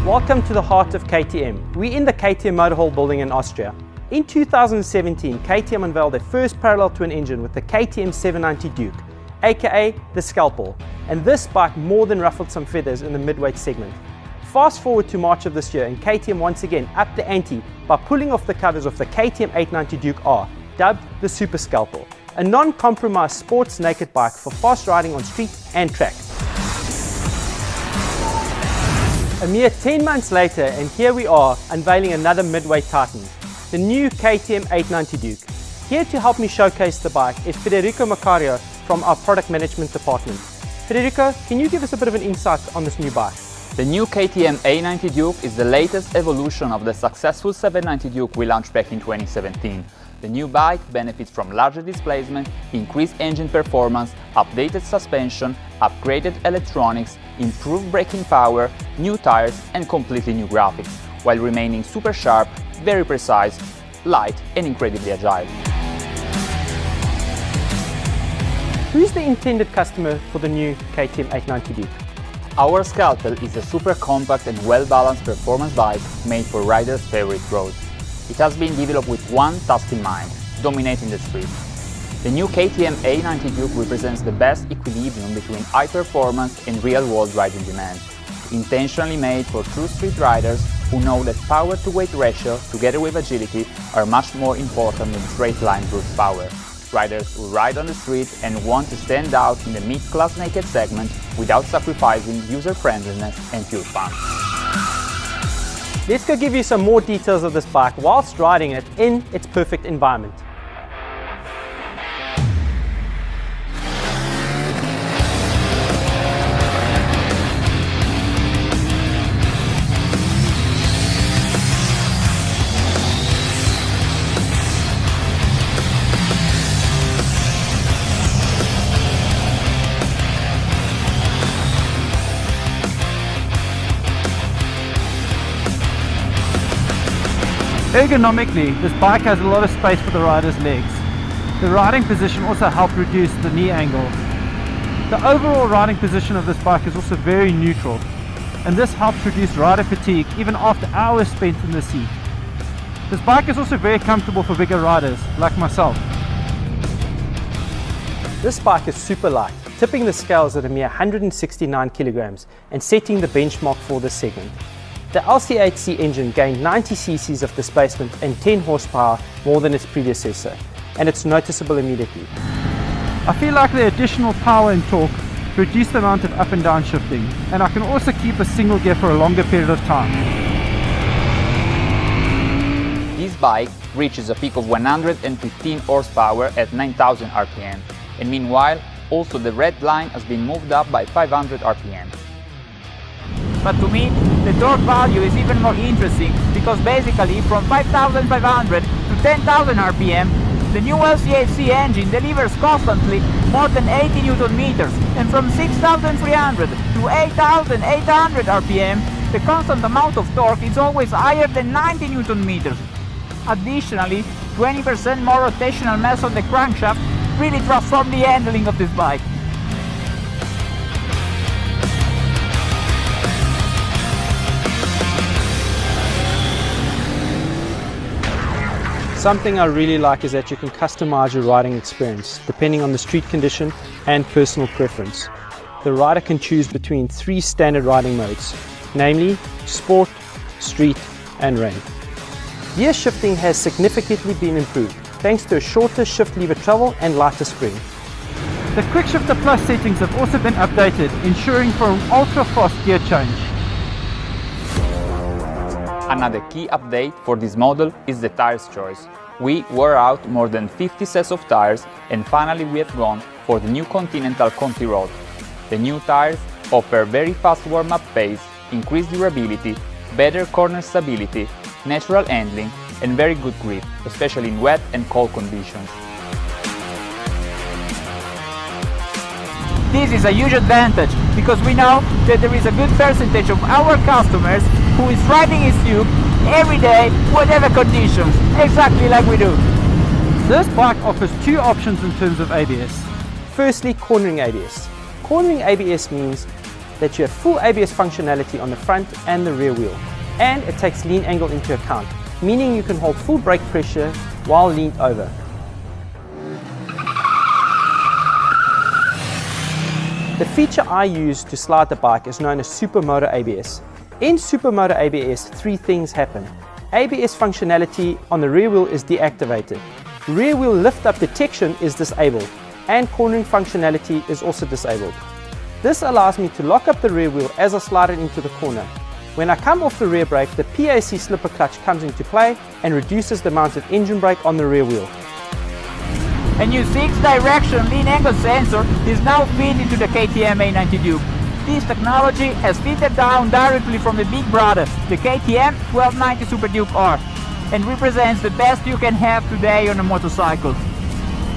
Welcome to the heart of KTM. We're in the KTM Motor Hall building in Austria. In 2017, KTM unveiled their first parallel twin engine with the KTM 790 Duke, aka the Scalpel, and this bike more than ruffled some feathers in the midweight segment. Fast forward to March of this year and KTM once again upped the ante by pulling off the covers of the KTM 890 Duke R, dubbed the Super Scalpel, a non-compromised sports naked bike for fast riding on street and track. A mere 10 months later and here we are unveiling another midweight titan, the new KTM 890 Duke. Here to help me showcase the bike is Federico Macario from our product management department. Federico, can you give us a bit of an insight on this new bike? The new KTM 890 Duke is the latest evolution of the successful 790 Duke we launched back in 2017. The new bike benefits from larger displacement, increased engine performance, updated suspension, upgraded electronics, improved braking power, new tires and completely new graphics, while remaining super sharp, very precise, light and incredibly agile. Who is the intended customer for the new KTM 890 Duke? Our Scalpel is a super compact and well-balanced performance bike made for riders' favorite roads. It has been developed with one task in mind: dominating the street. The new KTM 890 Duke represents the best equilibrium between high performance and real-world riding demand. Intentionally made for true street riders who know that power-to-weight ratio, together with agility, are much more important than straight-line brute power. Riders who ride on the street and want to stand out in the mid-class naked segment without sacrificing user-friendliness and pure fun. Let's go give you some more details of this bike whilst riding it in its perfect environment. Ergonomically, this bike has a lot of space for the rider's legs. The riding position also helps reduce the knee angle. The overall riding position of this bike is also very neutral, and this helps reduce rider fatigue even after hours spent in the seat. This bike is also very comfortable for bigger riders like myself. This bike is super light, tipping the scales at a mere 169 kilograms and setting the benchmark for this segment. The LC8C engine gained 90 cc's of displacement and 10 horsepower more than its predecessor, and it's noticeable immediately. I feel like the additional power and torque reduce the amount of up and down shifting, and I can also keep a single gear for a longer period of time. This bike reaches a peak of 115 horsepower at 9000 RPM, and meanwhile also the red line has been moved up by 500 RPM. But to me, the torque value is even more interesting because basically from 5,500 to 10,000 RPM, the new LC8C engine delivers constantly more than 80 Newton meters, and from 6,300 to 8,800 RPM, the constant amount of torque is always higher than 90 Newton meters. Additionally, 20% more rotational mass on the crankshaft really transforms the handling of this bike. Something I really like is that you can customize your riding experience depending on the street condition and personal preference. The rider can choose between 3 standard riding modes, namely Sport, Street and Rain. Gear shifting has significantly been improved thanks to a shorter shift lever travel and lighter spring. The Quick Shifter Plus settings have also been updated, ensuring for an ultra-fast gear change. Another key update for this model is the tires choice. We wore out more than 50 sets of tires and finally we have gone for the new Continental Conti Road. The new tires offer very fast warm-up pace, increased durability, better corner stability, natural handling and very good grip, especially in wet and cold conditions. This is a huge advantage because we know that there is a good percentage of our customers who is riding his Duke every day, whatever conditions, exactly like we do. This bike offers 2 options in terms of ABS. Firstly, cornering ABS. Cornering ABS means that you have full ABS functionality on the front and the rear wheel. And it takes lean angle into account, meaning you can hold full brake pressure while leaned over. The feature I use to slide the bike is known as Supermoto ABS. In Supermoto ABS, three things happen. ABS functionality on the rear wheel is deactivated. Rear wheel lift-up detection is disabled, and cornering functionality is also disabled. This allows me to lock up the rear wheel as I slide it into the corner. When I come off the rear brake, the PAC slipper clutch comes into play and reduces the amount of engine brake on the rear wheel. A new 6-direction lean angle sensor is now fitted into the KTM A90 Duke. This technology has fitted down directly from the big brother, the KTM 1290 Super Duke R, and represents the best you can have today on a motorcycle.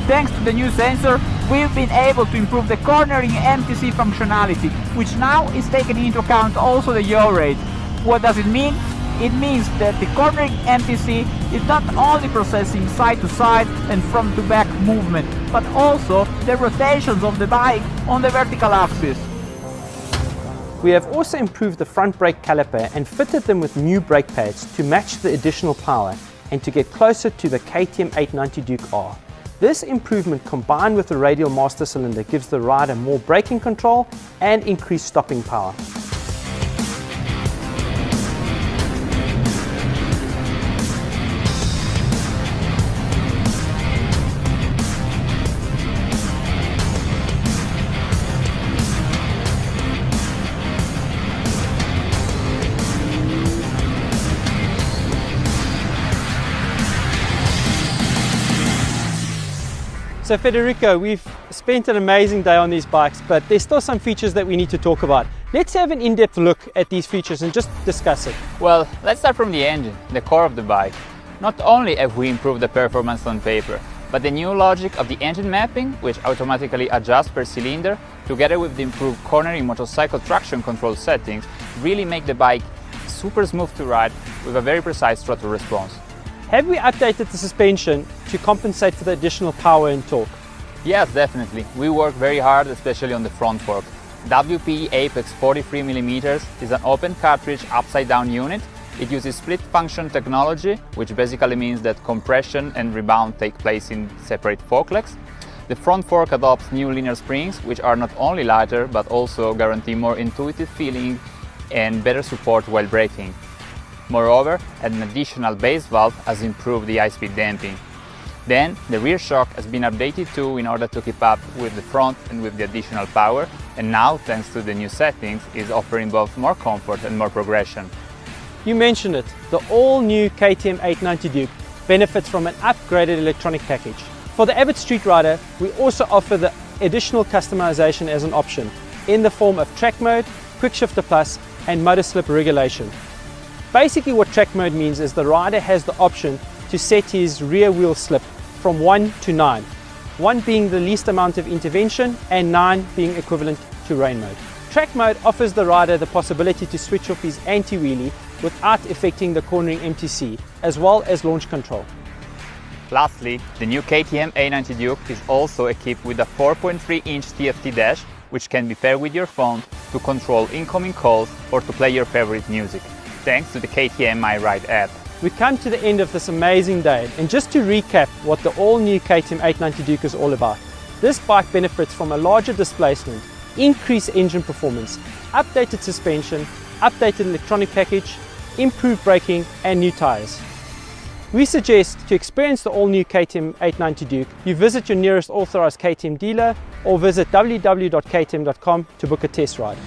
Thanks to the new sensor, we've been able to improve the cornering MTC functionality, which now is taking into account also the yaw rate. What does it mean? It means that the cornering MTC is not only processing side-to-side and front-to-back movement, but also the rotations of the bike on the vertical axis. We have also improved the front brake caliper and fitted them with new brake pads to match the additional power and to get closer to the KTM 890 Duke R. This improvement combined with the radial master cylinder gives the rider more braking control and increased stopping power. So Federico, we've spent an amazing day on these bikes, but there's still some features that we need to talk about. Let's have an in-depth look at these features and just discuss it. Well, let's start from the engine, the core of the bike. Not only have we improved the performance on paper, but the new logic of the engine mapping, which automatically adjusts per cylinder, together with the improved cornering motorcycle traction control settings, really make the bike super smooth to ride with a very precise throttle response. Have we updated the suspension to compensate for the additional power and torque? Yes, definitely. We work very hard, especially on the front fork. WP Apex 43mm is an open cartridge upside down unit. It uses split function technology, which basically means that compression and rebound take place in separate fork legs. The front fork adopts new linear springs, which are not only lighter, but also guarantee more intuitive feeling and better support while braking. Moreover, an additional base valve has improved the high-speed damping. Then, the rear shock has been updated too in order to keep up with the front and with the additional power, and now, thanks to the new settings, is offering both more comfort and more progression. You mentioned it, the all-new KTM 890 Duke benefits from an upgraded electronic package. For the avid street rider, we also offer the additional customization as an option in the form of track mode, quick shifter plus, and motor slip regulation. Basically what track mode means is the rider has the option to set his rear wheel slip from 1 to 9, 1 being the least amount of intervention and 9 being equivalent to rain mode. Track mode offers the rider the possibility to switch off his anti-wheelie without affecting the cornering MTC, as well as launch control. Lastly, the new KTM A90 Duke is also equipped with a 4.3-inch TFT dash, which can be paired with your phone to control incoming calls or to play your favorite music, thanks to the KTM My Ride app. We come to the end of this amazing day, and just to recap what the all-new KTM 890 Duke is all about. This bike benefits from a larger displacement, increased engine performance, updated suspension, updated electronic package, improved braking and new tyres. We suggest to experience the all-new KTM 890 Duke, you visit your nearest authorized KTM dealer or visit www.ktm.com to book a test ride.